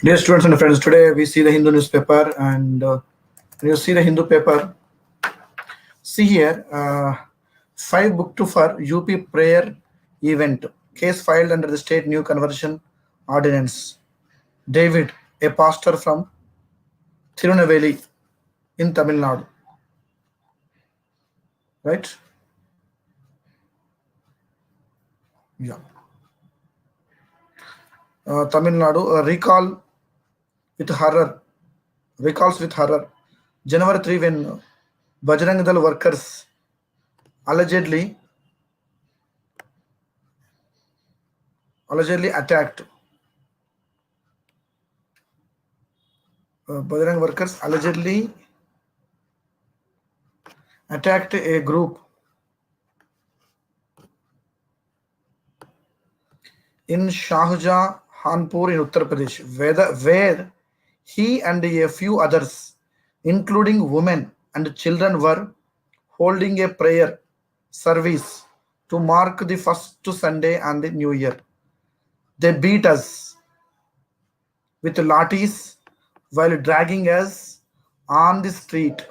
Dear students and friends, today we see the Hindu newspaper, and when you see the Hindu paper, see here 5 book 2 for UP prayer event. Case filed under the state new conversion ordinance. David, a pastor from Tirunelveli in Tamil Nadu, right? Yeah. Tamil Nadu, recall with horror, recalls with horror. January 3 when Bajrang Dal workers allegedly attacked Bajrang workers allegedly attacked a group in Shahjahanpur in Uttar Pradesh, where he and a few others, including women and children, were holding a prayer service to mark the first Sunday and the New Year. They beat us with lathis while dragging us on the street,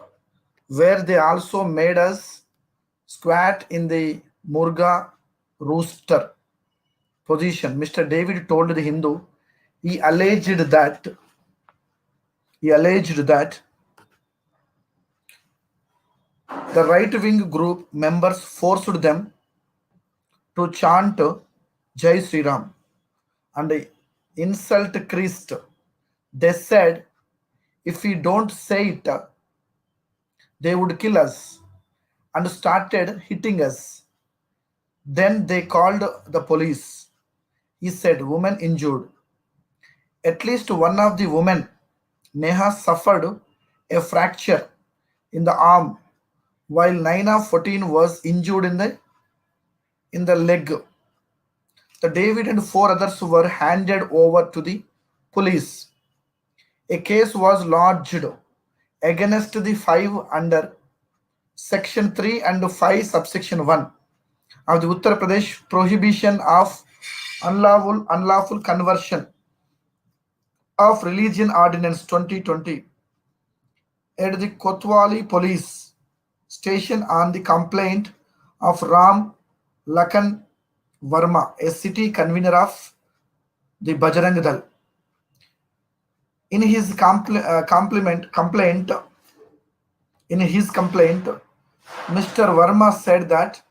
where they also made us squat in the Murga rooster position. Mr. David told the Hindu he alleged that he alleged that the right-wing group members forced them to chant Jai Sri Ram and insult Christ. They said if we don't say it, they would kill us and started hitting us. Then they called the police. He said, woman injured. At least one of the women, Neha, suffered a fracture in the arm, while Naina 14 was injured in the leg. The David and 4 others were handed over to the police. A case was lodged against the 5 under Section 3 and 5 subsection 1 of the Uttar Pradesh Prohibition of Unlawful Conversion of Religion Ordinance 2020 at the Kotwali Police Station on the complaint of Ram Lakan Verma, a city convener of the Bajrang Dal. In his complaint, Mr. Verma said that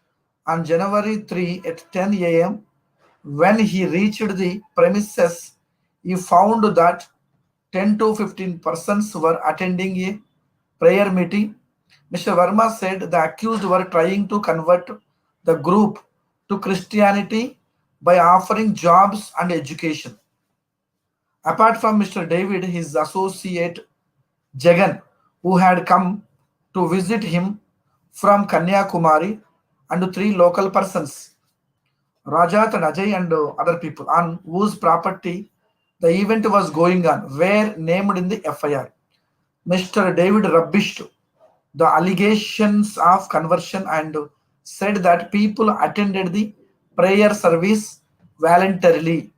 on January 3 at 10 a.m., when he reached the premises, he found that 10 to 15 persons were attending a prayer meeting. Mr. Verma said the accused were trying to convert the group to Christianity by offering jobs and education. Apart from Mr. David, his associate Jagan, who had come to visit him from Kanyakumari, and 3 local persons, Rajat and Ajay and other people, on whose property the event was going on, were named in the FIR. Mr. David rubbished the allegations of conversion and said that people attended the prayer service voluntarily.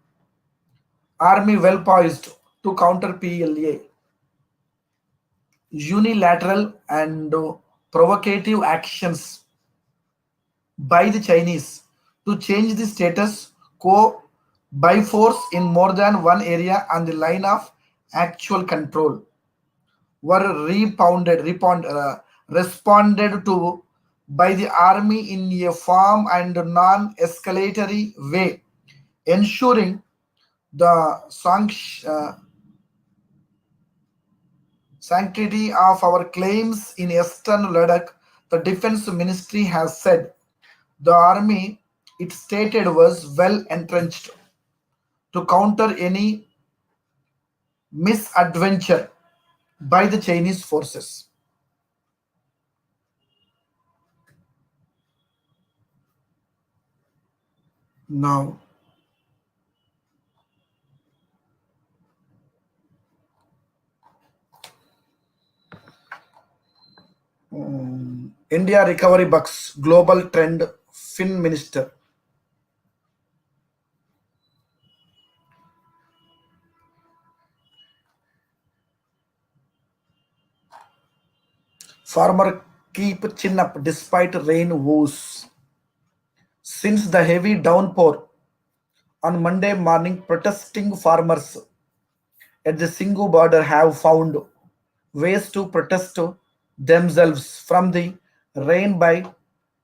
Army well poised to counter PLA. Unilateral and provocative actions by the Chinese to change the status quo by force in more than one area on the line of actual control were responded to by the army in a firm and non-escalatory way, ensuring the sanctity of our claims in Eastern Ladakh. The Defense Ministry has said the army, it stated, was well entrenched to counter any misadventure by the Chinese forces. Now, India recovery bucks global trend. Fin Minister. Farmer keep chin up despite rain woes. Since the heavy downpour on Monday morning, protesting farmers at the Singhu border have found ways to protest themselves from the rain by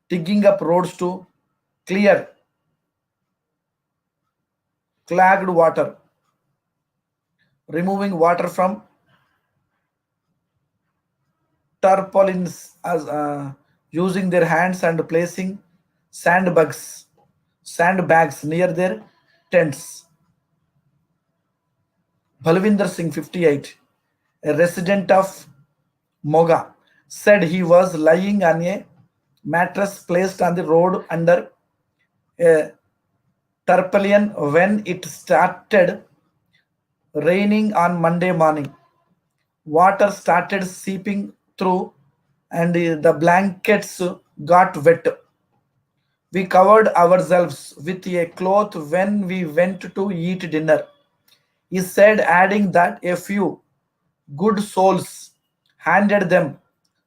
digging up roads to clear clogged water, removing water from tarpaulins as using their hands and placing sandbags sandbags near their tents. Balvinder Singh, 58, a resident of Moga, said he was lying on a mattress placed on the road under a tarpaulin when it started raining on Monday morning. Water started seeping through and the blankets got wet. We covered ourselves with a cloth when we went to eat dinner. He said, adding that a few good souls handed them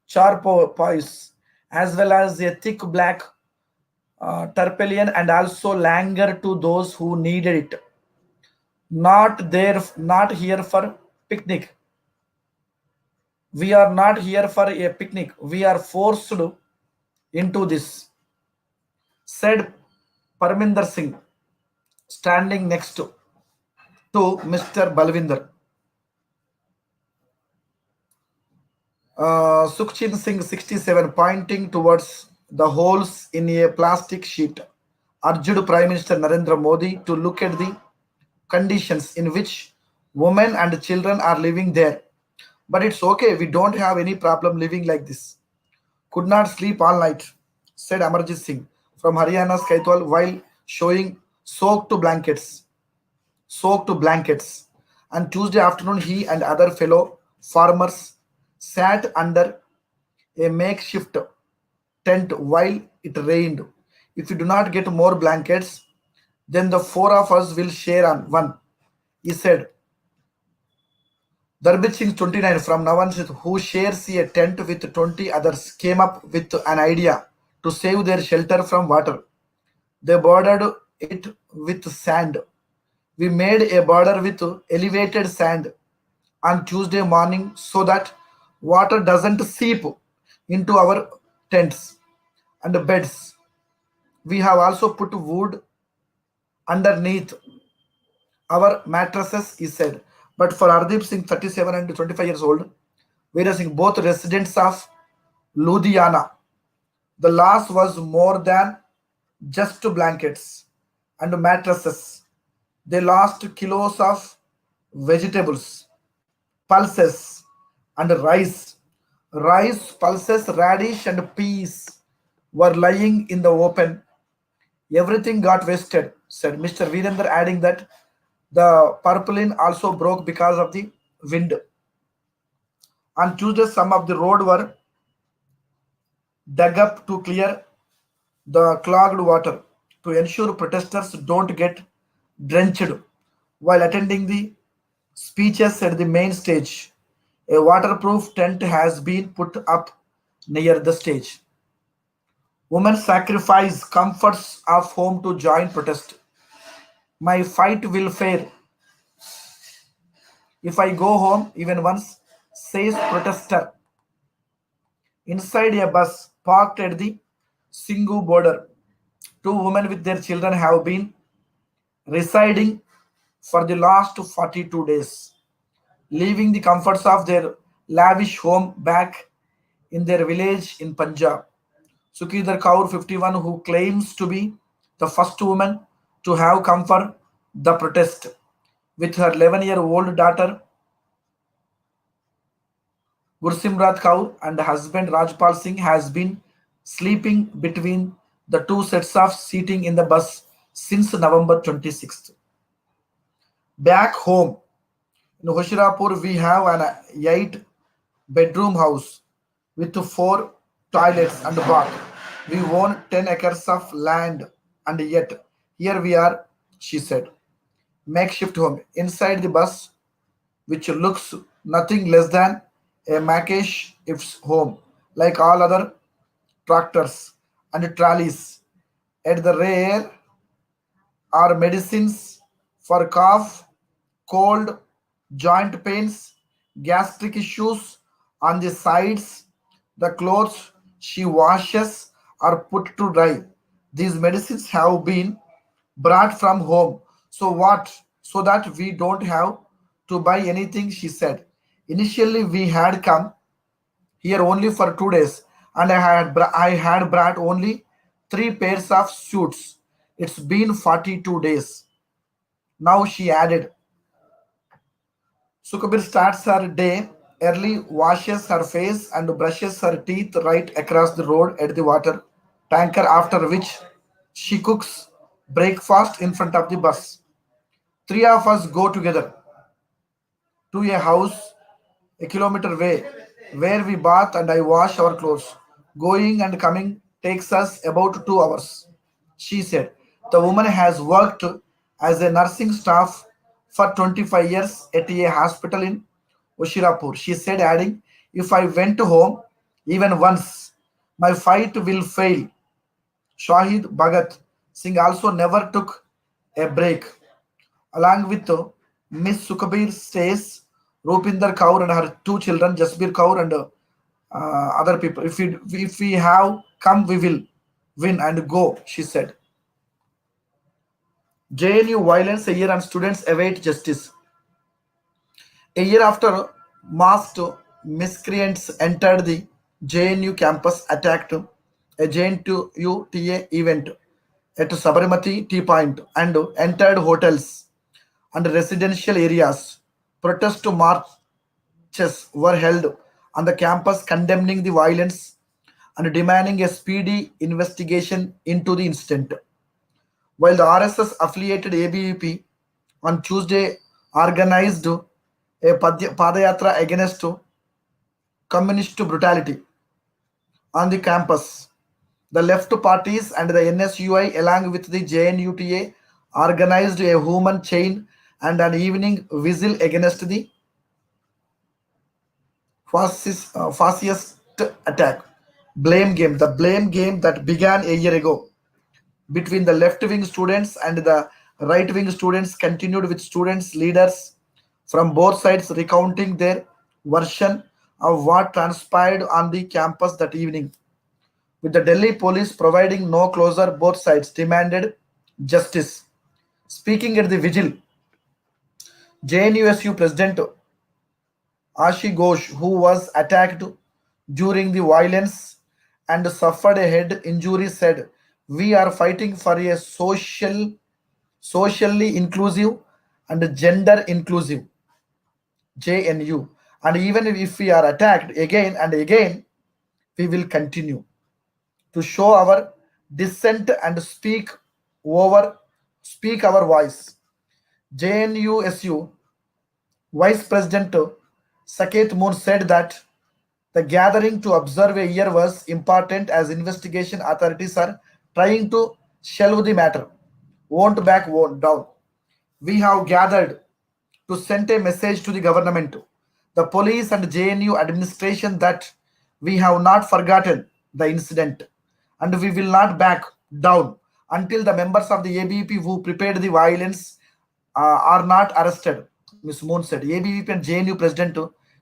charpoys as well as a thick black tarpaulin and also langer to those who needed it. Not here for picnic. We are not here for a picnic. We are forced into this, said Parminder Singh, standing next to Mr. Balvinder. Sukhchin Singh, 67, pointing towards the holes in a plastic sheet, urged Prime Minister Narendra Modi to look at the conditions in which women and children are living there. But it's okay, we don't have any problem living like this. Could not sleep all night, said Amarjit Singh from Haryana's Kaitwal while showing soaked to blankets. Soaked to blankets. On Tuesday afternoon, he and other fellow farmers sat under a makeshift tent while it rained. If we do not get more blankets, then the four of us will share on one, he said. Darbit Singh, 29, from Navansit, who shares a tent with 20 others, came up with an idea to save their shelter from water. They bordered it with sand. We made a border with elevated sand on Tuesday morning so that water doesn't seep into our tents and beds. We have also put wood underneath our mattresses, he said. But for Ardeep Singh, 37 and 25 years old, whereas in both residents of Ludhiana, the loss was more than just blankets and mattresses. They lost kilos of vegetables, pulses, and rice. Rice, pulses, radish, and peas were lying in the open. Everything got wasted, said Mr. Virender, adding that the tarpaulin also broke because of the wind. On Tuesday, some of the road were dug up to clear the clogged water to ensure protesters don't get drenched while attending the speeches at the main stage. A waterproof tent has been put up near the stage. Women sacrifice comforts of home to join protest. My fight will fail if I go home even once, says protester. Inside a bus parked at the Singhu border, two women with their children have been residing for the last 42 days, leaving the comforts of their lavish home back in their village in Punjab. Sukhidar Kaur, 51, who claims to be the first woman to have come for the protest with her 11-year-old daughter Gursimrat Kaur and husband Rajpal Singh, has been sleeping between the two sets of seating in the bus since November 26th. Back home in Hoshirapur, we have an 8-bedroom house with 4 toilets and bath. We own 10 acres of land, and yet here we are, she said. Makeshift home inside the bus, which looks nothing less than a makeshift home, like all other tractors and trolleys. At the rear are medicines for cough, cold, joint pains, gastric issues. On the sides, the clothes she washes are put to dry. These medicines have been brought from home. So what? So that we don't have to buy anything, she said. Initially, we had come here only for 2 days, and I had brought only 3 pairs of suits. It's been 42 days. Now she added, Sukabir starts her day early, washes her face and brushes her teeth right across the road at the water tanker, after which she cooks breakfast in front of the bus. Three of us go together to a house a kilometer away where we bath and I wash our clothes. Going and coming takes us about 2 hours. She said, the woman has worked as a nursing staff for 25 years at a hospital in Ushirapur. She said, adding, if I went home even once, my fight will fail. Shahid Bhagat Singh also never took a break. Along with Miss Sukhabir stays Rupinder Kaur and her two children, Jasbir Kaur and other people. If we have come, we will win and go, she said. JNU violence a year and students await justice. A year after masked miscreants entered the JNU campus, attacked a JNU TA event at Sabarmati Tea Point and entered hotels and residential areas. Protest marches were held on the campus condemning the violence and demanding a speedy investigation into the incident. While the RSS affiliated ABVP on Tuesday organized a Padayatra against communist brutality on the campus, the left parties and the NSUI, along with the JNUTA, organized a human chain and an evening vigil against the fascist attack. Blame game, the blame game that began a year ago between the left wing students and the right wing students continued, with students leaders from both sides recounting their version of what transpired on the campus that evening. With the Delhi police providing no closure, both sides demanded justice. Speaking at the vigil, JNUSU President Ashi Ghosh, who was attacked during the violence and suffered a head injury, said, we are fighting for a socially inclusive and gender inclusive JNU. And even if we are attacked again and again, we will continue to show our dissent and over speak our voice. JNUSU Vice President Saket Moon said that the gathering to observe a year was important as investigation authorities are trying to shelve the matter. Won't back, won't down. We have gathered to send a message to the government, the police and JNU administration that we have not forgotten the incident and we will not back down until the members of the ABVP who prepared the violence are not arrested, Ms. Moon said. ABVP and JNU President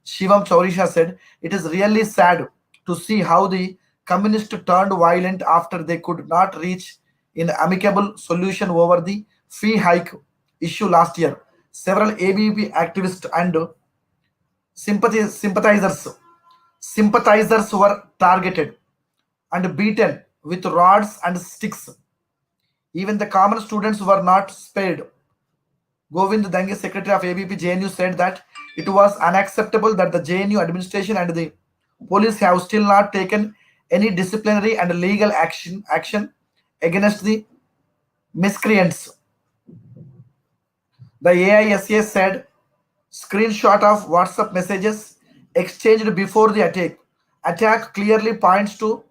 Shivam Chaurisha said, it is really sad to see how the communists turned violent after they could not reach an amicable solution over the fee hike issue last year. Several ABVP activists and sympathizers were targeted and beaten with rods and sticks. Even the common students were not spared. Govind Dange, secretary of ABP JNU, said that it was unacceptable that the JNU administration and the police have still not taken any disciplinary and legal action against the miscreants. The AISA said screenshot of WhatsApp messages exchanged before the attack clearly points to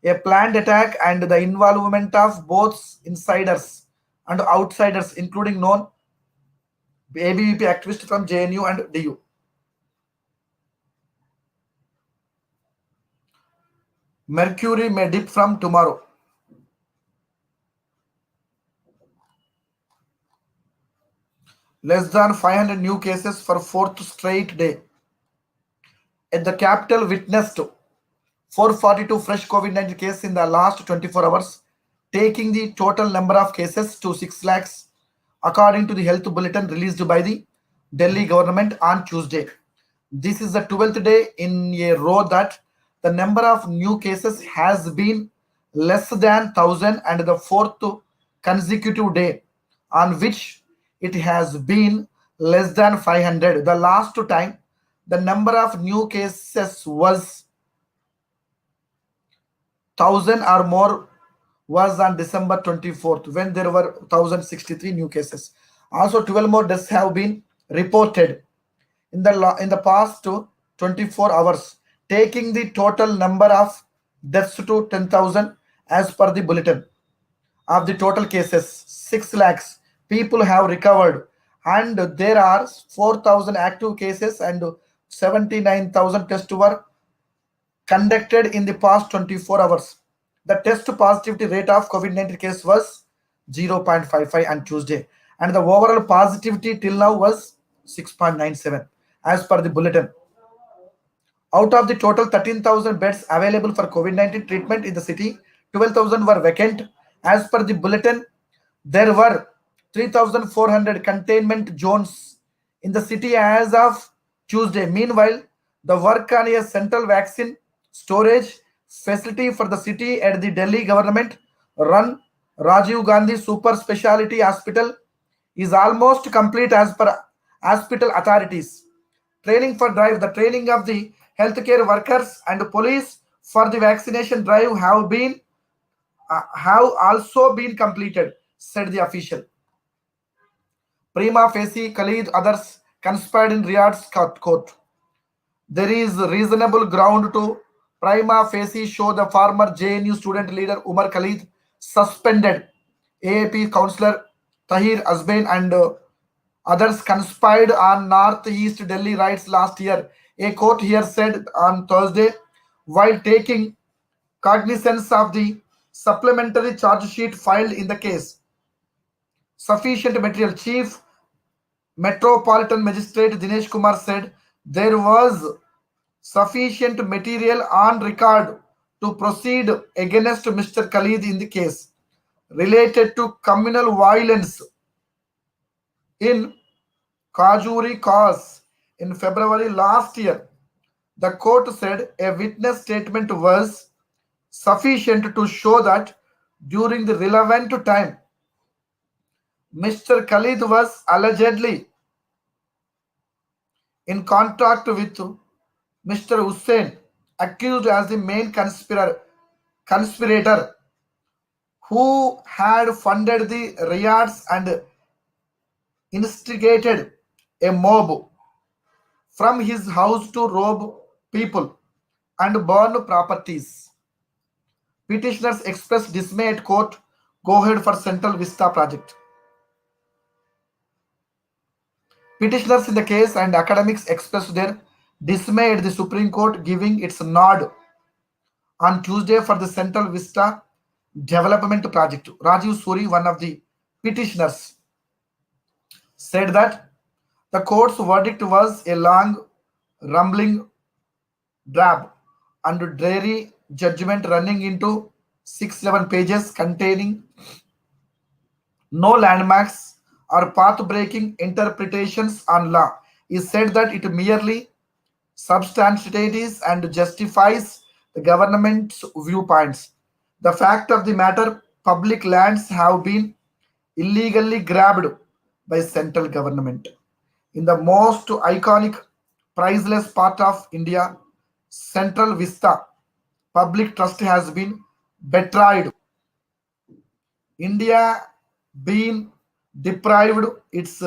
a planned attack and the involvement of both insiders and outsiders, including known ABVP activists from JNU and DU. Mercury may dip from tomorrow. Less than 500 new cases for fourth straight day. At the capital witnessed 442 fresh COVID-19 cases in the last 24 hours, taking the total number of cases to 6 lakhs, according to the health bulletin released by the Delhi government on Tuesday. This is the 12th day in a row that the number of new cases has been less than 1,000 and the fourth consecutive day on which it has been less than 500. The last time the number of new cases was 1,000 or more was on December 24th when there were 1,063 new cases. Also, 12 more deaths have been reported in the past 24 hours, taking the total number of deaths to 10,000 as per the bulletin. Of the total cases, 6 lakhs people have recovered, and there are 4,000 active cases and 79,000 tests were conducted in the past 24 hours. The test positivity rate of COVID-19 case was 0.55 on Tuesday, and the overall positivity till now was 6.97 as per the bulletin. Out of the total 13,000 beds available for COVID-19 treatment in the city, 12,000 were vacant. As per the bulletin, there were 3,400 containment zones in the city as of Tuesday. Meanwhile, the work on a central vaccine storage facility for the city at the Delhi government run Rajiv Gandhi Super Speciality Hospital is almost complete as per hospital authorities. The training of the healthcare workers and police for the vaccination drive have also been completed, said the official. Prima facie, Khalid others conspired in Riyadh's court. There is reasonable ground to prima facie show the former JNU student leader Umar Khalid suspended AAP councillor Tahir Azbain and others conspired on Northeast Delhi riots last year, a court here said on Thursday, while taking cognizance of the supplementary charge sheet filed in the case. Sufficient material. Chief Metropolitan Magistrate Dinesh Kumar said there was sufficient material on record to proceed against Mr. Khalid in the case related to communal violence in Kajuri cause in February last year. The court said a witness statement was sufficient to show that during the relevant time, Mr. Khalid was allegedly in contact with Mr. Hussain, accused as the main conspirator who had funded the riots and instigated a mob from his house to rob people and burn properties. Petitioners expressed dismay at court go ahead for Central Vista project. Petitioners in the case and academics expressed their dismay at the Supreme Court giving its nod on Tuesday for the Central Vista development project. Rajiv Suri, one of the petitioners, said that the court's verdict was a long, rumbling, drab, and dreary judgment running into 611 pages containing no landmarks or path-breaking interpretations on law. He said that it merely substantiates and justifies the government's viewpoints. The fact of the matter, public lands have been illegally grabbed by central government. In the most iconic, priceless part of India, Central Vista, public trust has been betrayed. India being deprived its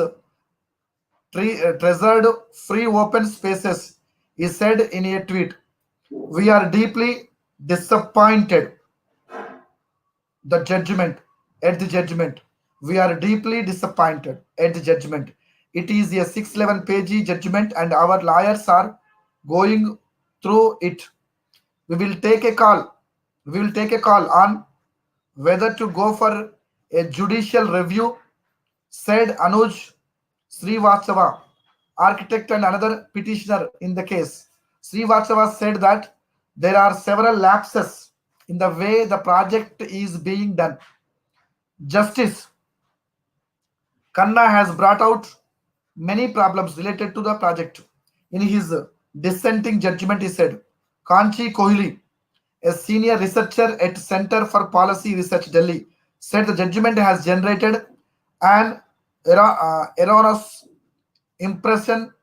treasured free open spaces, he said in a tweet. We are deeply disappointed the judgment at the judgment. We are deeply disappointed at the judgment. It is a 611-page judgment and our lawyers are going through it. We will take a call We will take a call on whether to go for a judicial review, said Anuj Srivastava, architect and another petitioner in the case. Srivastava said that there are several lapses in the way the project is being done. Justice Khanna has brought out many problems related to the project. In his dissenting judgment, he said, Kanchi Kohli, a senior researcher at Center for Policy Research, Delhi, said the judgment has generated an erroneous impression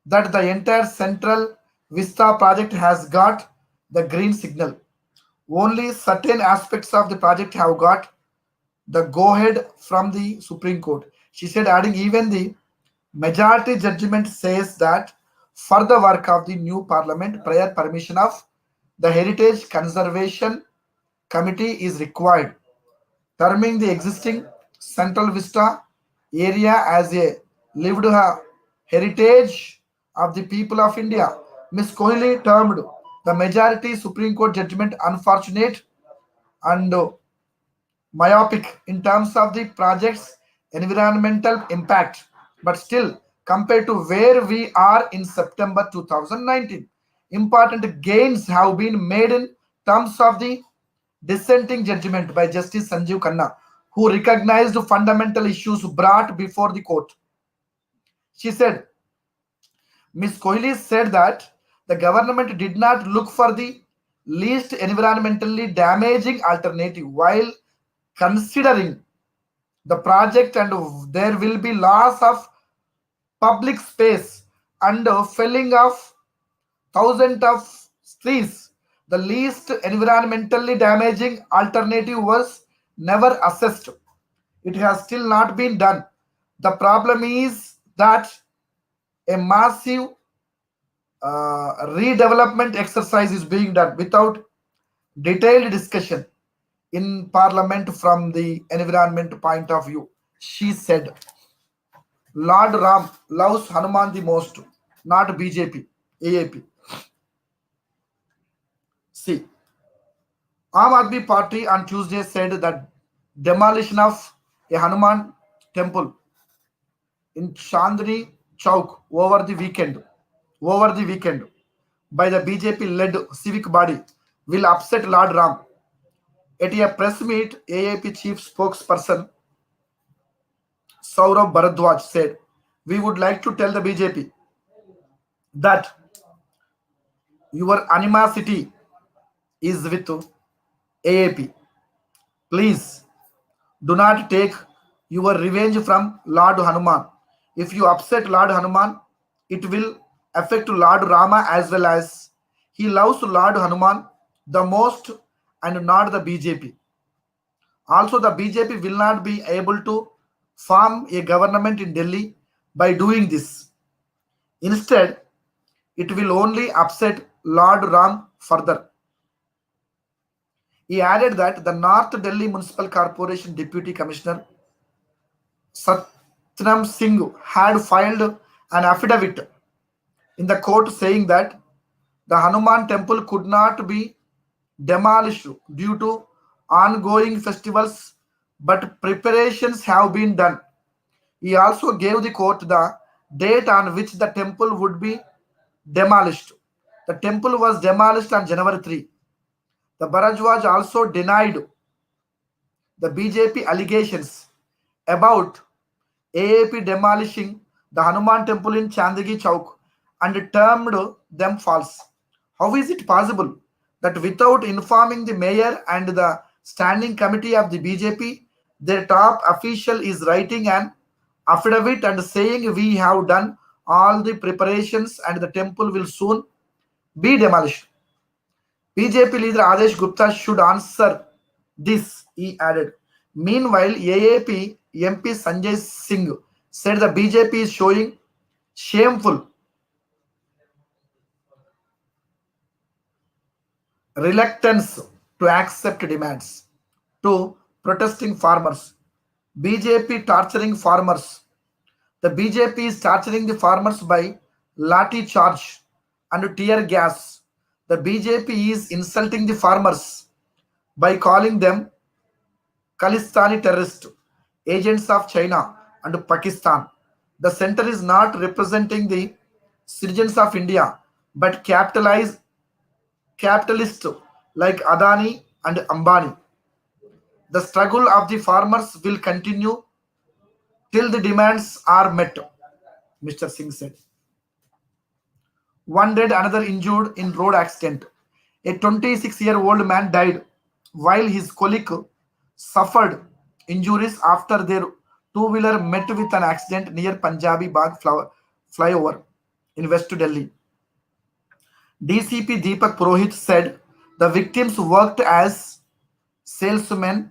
that the entire Central Vista project has got the green signal. Only certain aspects of the project have got the go ahead from the Supreme Court. She said, adding, even the majority judgment says that for the work of the new parliament, prior permission of the Heritage Conservation Committee is required, terming the existing Central Vista area as a lived heritage of the people of India. Ms. Kohli termed the majority Supreme Court judgment unfortunate and myopic in terms of the project's environmental impact, but still, compared to where we are in September 2019, important gains have been made in terms of the dissenting judgment by Justice Sanjeev Khanna, who recognized fundamental issues brought before the court. She said, Ms. Kohli said that the government did not look for the least environmentally damaging alternative while considering the project, and there will be loss of public space and felling of thousands of trees. The least environmentally damaging alternative was never assessed. It has still not been done. The problem is that a massive redevelopment exercise is being done without detailed discussion in parliament from the environment point of view. She said, Lord Ram loves Hanuman the most, not BJP, AAP. See, Aam Aadmi Party on Tuesday said that demolition of a Hanuman temple in Chandni Chowk over the weekend by the BJP-led civic body will upset Lord Ram. At a press meet, AAP chief spokesperson Saurabh Bharadwaj said, we would like to tell the BJP that your animosity is with AAP. Please do not take your revenge from Lord Hanuman. If you upset Lord Hanuman, it will affect Lord Rama as well, as he loves Lord Hanuman the most and not the BJP. Also, the BJP will not be able to form a government in Delhi by doing this. Instead, it will only upset Lord Ram further. He added that the North Delhi Municipal Corporation Deputy Commissioner Satnam Singh had filed an affidavit in the court saying that the Hanuman temple could not be demolished due to ongoing festivals, but preparations have been done. He also gave the court the date on which the temple would be demolished. The temple was demolished on January 3. The Bharadwaj also denied the BJP allegations about AAP demolishing the Hanuman temple in Chandgi Chowk and termed them false. How is it possible that without informing the mayor and the standing committee of the BJP, their top official is writing an affidavit and saying we have done all the preparations and the temple will soon be demolished? BJP leader Adesh Gupta should answer this, he added. Meanwhile, AAP MP Sanjay Singh said the BJP is showing shameful reluctance to accept demands. To protesting farmers. BJP torturing farmers. The BJP is torturing the farmers by lathi charge and tear gas. The BJP is insulting the farmers by calling them Khalistani terrorist agents of China and Pakistan. The center is not representing the citizens of India, but capitalists like Adani and Ambani. The struggle of the farmers will continue till the demands are met, Mr. Singh said. One dead, another injured in road accident. A 26-year-old man died while his colleague suffered injuries after their two-wheeler met with an accident near Punjabi Bagh flyover in West Delhi. DCP Deepak Purohit said the victims worked as salesmen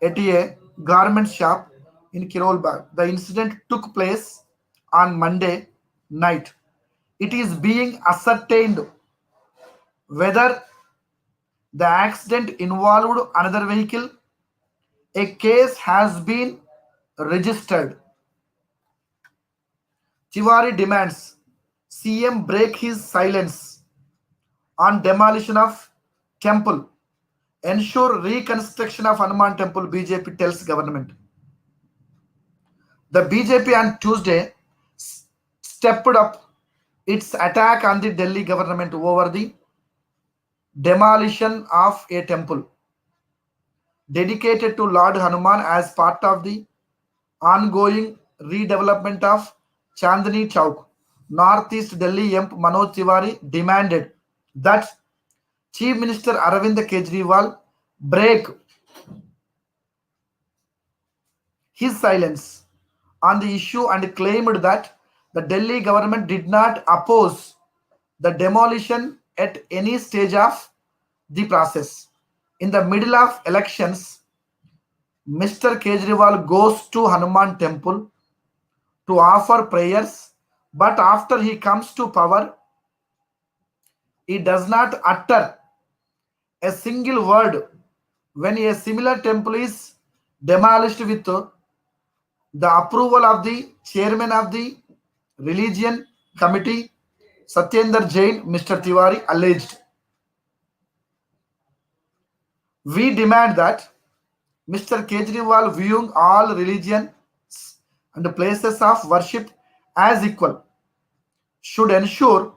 at a garment shop in Kirol Bagh. The incident took place on Monday night. It is being ascertained whether the accident involved another vehicle. A case has been registered. Tiwari demands CM break his silence on demolition of temple. Ensure reconstruction of Hanuman temple, BJP tells government. The BJP on Tuesday stepped up its attack on the Delhi government over the demolition of a temple dedicated to Lord Hanuman as part of the ongoing redevelopment of Chandni Chowk. Northeast Delhi MP Manoj Tiwari demanded that Chief Minister Arvind Kejriwal break his silence on the issue and claimed that the Delhi government did not oppose the demolition at any stage of the process. In the middle of elections, Mr. Kejriwal goes to Hanuman temple to offer prayers, but after he comes to power, he does not utter a single word when a similar temple is demolished with the approval of the chairman of the religion committee, Satyendra Jain. Mr. Tiwari alleged. We demand that Mr. Kejriwal, viewing all religions and places of worship as equal, should ensure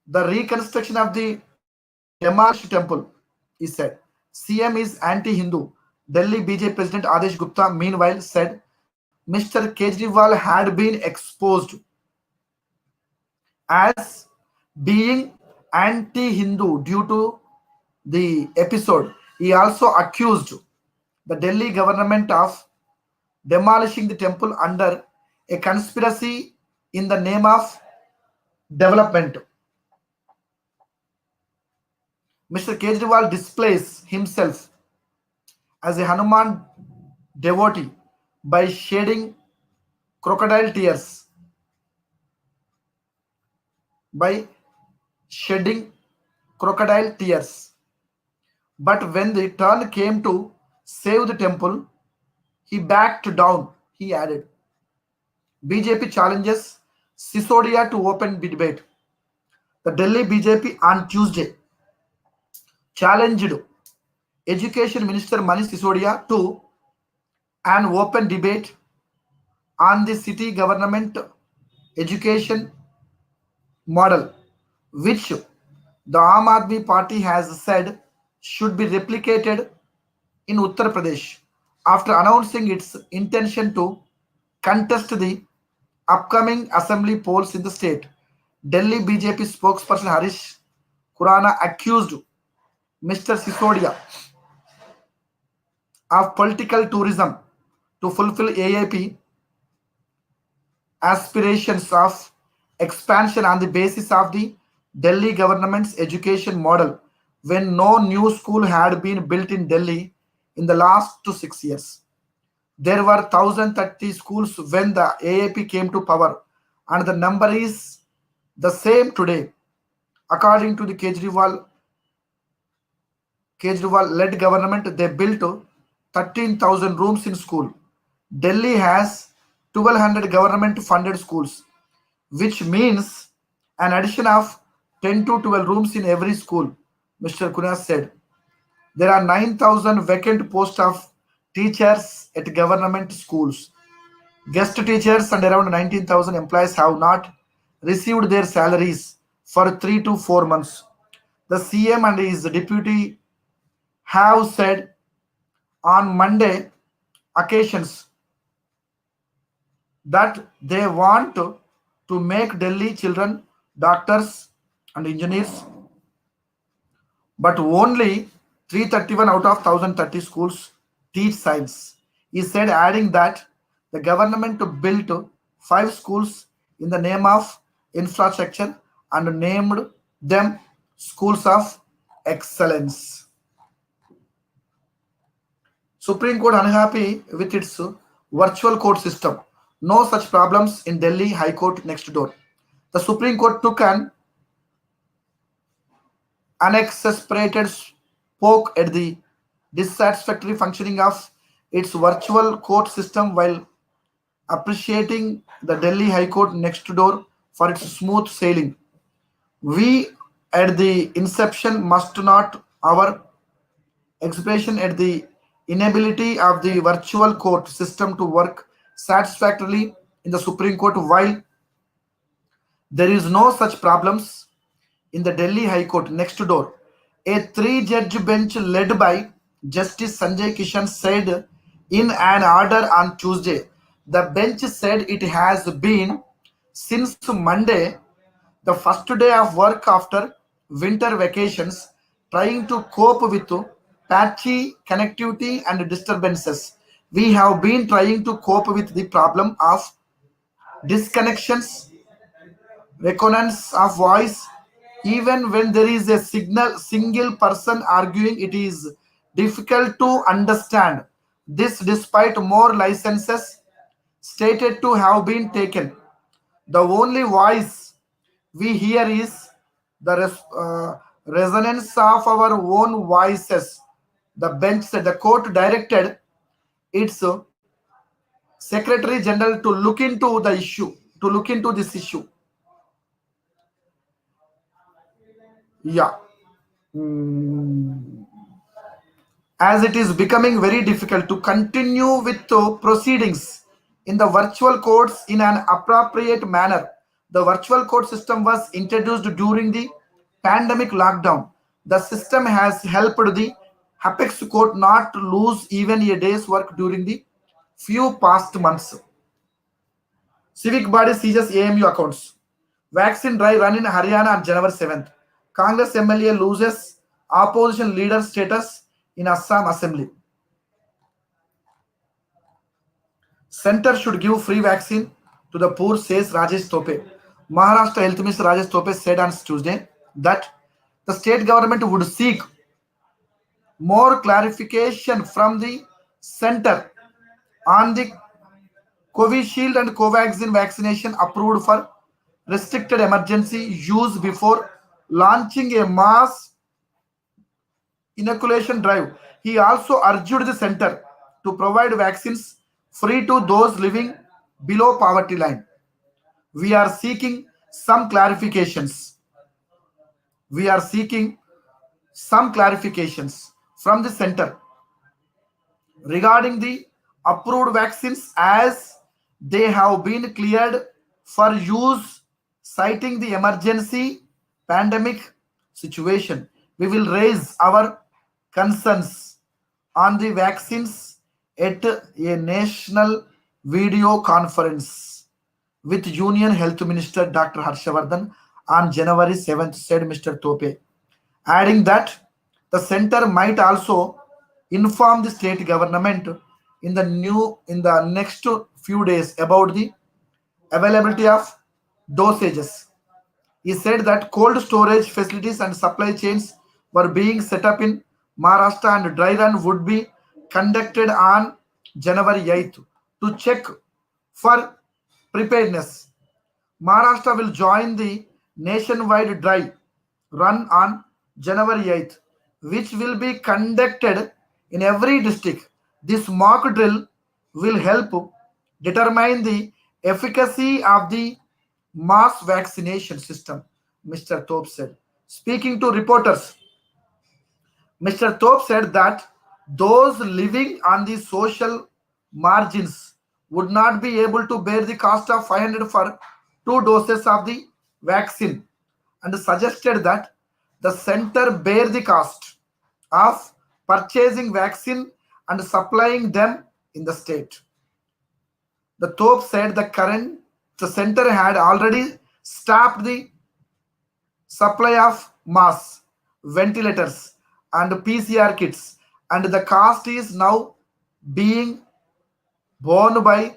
the reconstruction of the demolished temple, he said. CM is anti-Hindu. Delhi BJP President Adesh Gupta, meanwhile, said Mr. Kejriwal had been exposed as being anti-Hindu due to the episode. He also accused the Delhi government of demolishing the temple under a conspiracy in the name of development. Mr. Kejriwal displays himself as a Hanuman devotee by shedding crocodile tears. But when the turn came to save the temple, he backed down, he added. BJP challenges Sisodia to open debate. The Delhi BJP on Tuesday challenged Education Minister Manish Sisodia to an open debate on the city government education model, which the Aam Aadmi Party has said should be replicated in Uttar Pradesh after announcing its intention to contest the upcoming assembly polls in the state. Delhi BJP spokesperson Harish Khurana accused Mr. Sisodia of political tourism to fulfill AAP aspirations of expansion on the basis of the Delhi government's education model when no new school had been built in Delhi in the last 6 years. There were 1,030 schools when the AAP came to power, and the number is the same today. According to the Kejriwal-led government, they built 13,000 rooms in school. Delhi has 1,200 government-funded schools, which means an addition of 10 to 12 rooms in every school, Mr. Kunas said. There are 9,000 vacant posts of teachers at government schools. Guest teachers and around 19,000 employees have not received their salaries for 3 to 4 months. The CM and his deputy have said on Monday occasions that they want to make Delhi children doctors and engineers, but only 331 out of 1030 schools teach science. He said, adding that the government built 5 schools in the name of infrastructure and named them schools of excellence. Supreme Court unhappy with its virtual court system. No such problems in Delhi High Court next door. The Supreme Court took an unexasperated poke at the dissatisfactory functioning of its virtual court system while appreciating the Delhi High Court next door for its smooth sailing. We at the inception must not our expression at the inability of the virtual court system to work satisfactorily in the Supreme Court while there is no such problems in the Delhi High Court next door. A three-judge bench led by Justice Sanjay Kishan said in an order on Tuesday. The bench said it has been since Monday, the first day of work after winter vacations, trying to cope with patchy connectivity and disturbances. We have been trying to cope with the problem of disconnections, recordance of voice, even when there is a single person arguing, it is difficult to understand this despite more licenses stated to have been taken. The only voice we hear is the resonance of our own voices. The bench said the court directed its secretary general to look into the issue, to look into this issue. Yeah. Mm. As it is becoming very difficult to continue with the proceedings in the virtual courts in an appropriate manner. The virtual court system was introduced during the pandemic lockdown. The system has helped the Apex Court not lose even a day's work during the few past months. Civic body seizes AMU accounts. Vaccine drive run in Haryana on January 7th. Congress MLA loses opposition leader status in Assam Assembly. Center should give free vaccine to the poor, says Rajesh Tope. Maharashtra Health Minister Rajesh Tope said on Tuesday that the state government would seek more clarification from the center on the Covishield and Covaxin vaccination approved for restricted emergency use before launching a mass inoculation drive. He also urged the center to provide vaccines free to those living below poverty line. We are seeking some clarifications. We are seeking some clarifications from the center regarding the approved vaccines as they have been cleared for use, citing the emergency pandemic situation. We will raise our concerns on the vaccines at a national video conference with Union Health Minister Dr. Harshavardhan on January 7th, said Mr. Tope, adding that the center might also inform the state government in the next few days about the availability of dosages. He said that cold storage facilities and supply chains were being set up in Maharashtra and dry run would be conducted on January 8th to check for preparedness. Maharashtra will join the nationwide dry run on January 8th, which will be conducted in every district. This mock drill will help determine the efficacy of the mass vaccination system, Mr. Thope said. Speaking to reporters, Mr. Thorpe said that those living on the social margins would not be able to bear the cost of 500 for 2 doses of the vaccine and suggested that the center bear the cost of purchasing vaccine and supplying them in the state. The Thorpe said the center had already stopped the supply of masks, ventilators, and PCR kits, and the cost is now being borne by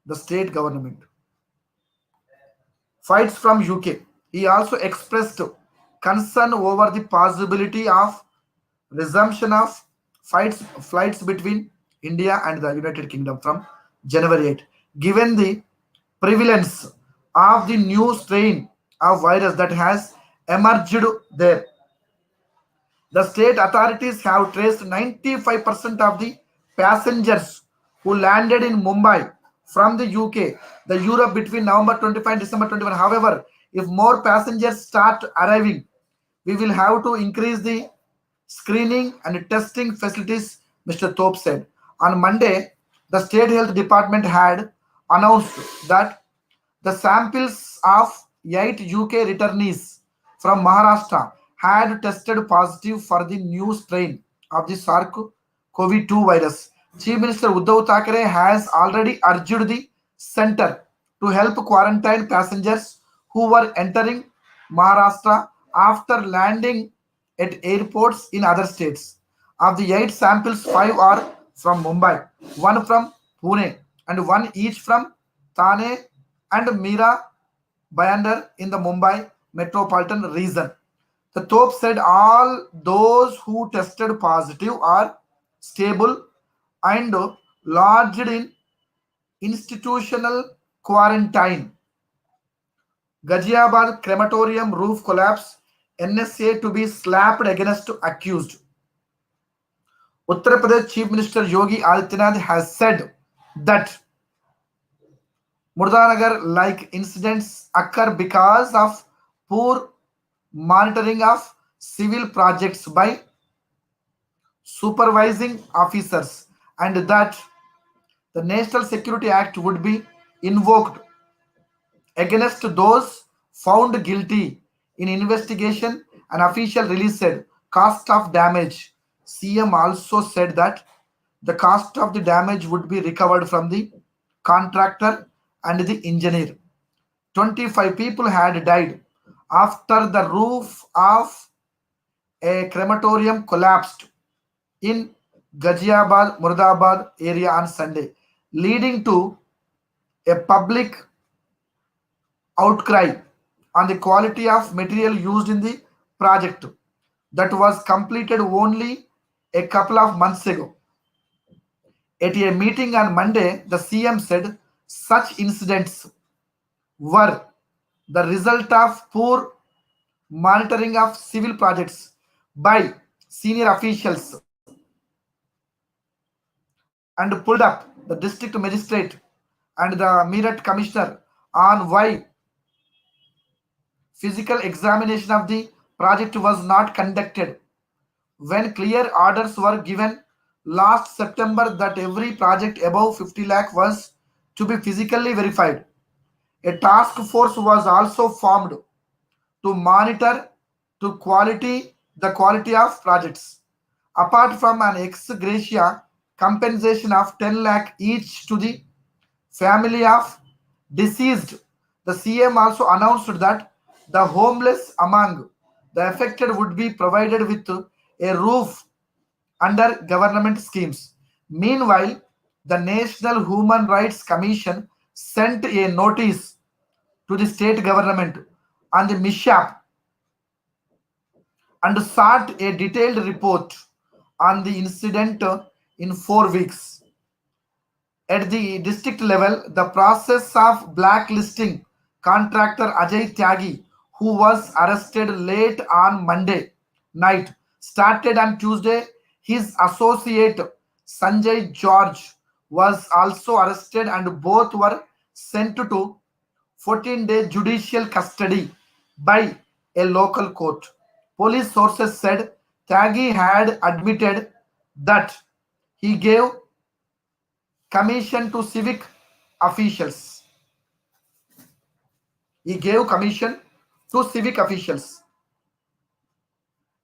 the state government. Fights from UK. He also expressed concern over the possibility of resumption of flights between India and the United Kingdom from January 8, given the prevalence of the new strain of virus that has emerged there. The state authorities have traced 95% of the passengers who landed in Mumbai from the UK, the Europe between November 25 and December 21. However, if more passengers start arriving, we will have to increase the screening and testing facilities, Mr. Thorpe said. On Monday, the State Health Department had announced that the samples of 8 UK returnees from Maharashtra had tested positive for the new strain of the SARS-CoV-2 virus. Chief Minister Uddhav Thackeray has already urged the center to help quarantine passengers who were entering Maharashtra after landing at airports in other states. Of the 8 samples, 5 are from Mumbai, 1 from Pune, and 1 each from Thane and Mira Bhayandar in the Mumbai metropolitan region. The Thorpe said all those who tested positive are stable and lodged in institutional quarantine. Ghaziabad crematorium roof collapse, NSA to be slapped against accused. Uttar Pradesh Chief Minister Yogi Adityanath has said that Murdanagar-like incidents occur because of poor monitoring of civil projects by supervising officers, and that the National Security Act would be invoked against those found guilty in investigation. An official release said cost of damage. CM also said that the cost of the damage would be recovered from the contractor and the engineer. 25 people had died after the roof of a crematorium collapsed in Ghaziabad, Murdabad area on Sunday, leading to a public outcry on the quality of material used in the project that was completed only a couple of months ago. At a meeting on Monday, the CM said such incidents were the result of poor monitoring of civil projects by senior officials and pulled up the district magistrate and the Meerut commissioner on why physical examination of the project was not conducted when clear orders were given last September that every project above 50 lakh was to be physically verified. A task force was also formed to monitor the quality of projects. Apart from an ex gratia compensation of 10 lakh each to the family of deceased, the CM also announced that the homeless among the affected would be provided with a roof under government schemes. Meanwhile, the National Human Rights Commission sent a notice to the state government on the mishap and sought a detailed report on the incident in 4 weeks. At the district level, the process of blacklisting contractor Ajay Tyagi, who was arrested late on Monday night, started on Tuesday. His associate Sanjay George was also arrested and both were sent to 14-day judicial custody by a local court. Police sources said Tyagi had admitted that he gave commission to civic officials. He gave commission to civic officials.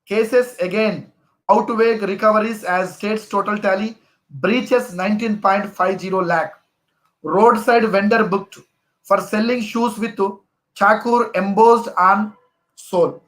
Cases again outweigh recoveries as state's total tally breaches 19.50 lakh. Roadside vendor booked for selling shoes with Chakur embossed on sole.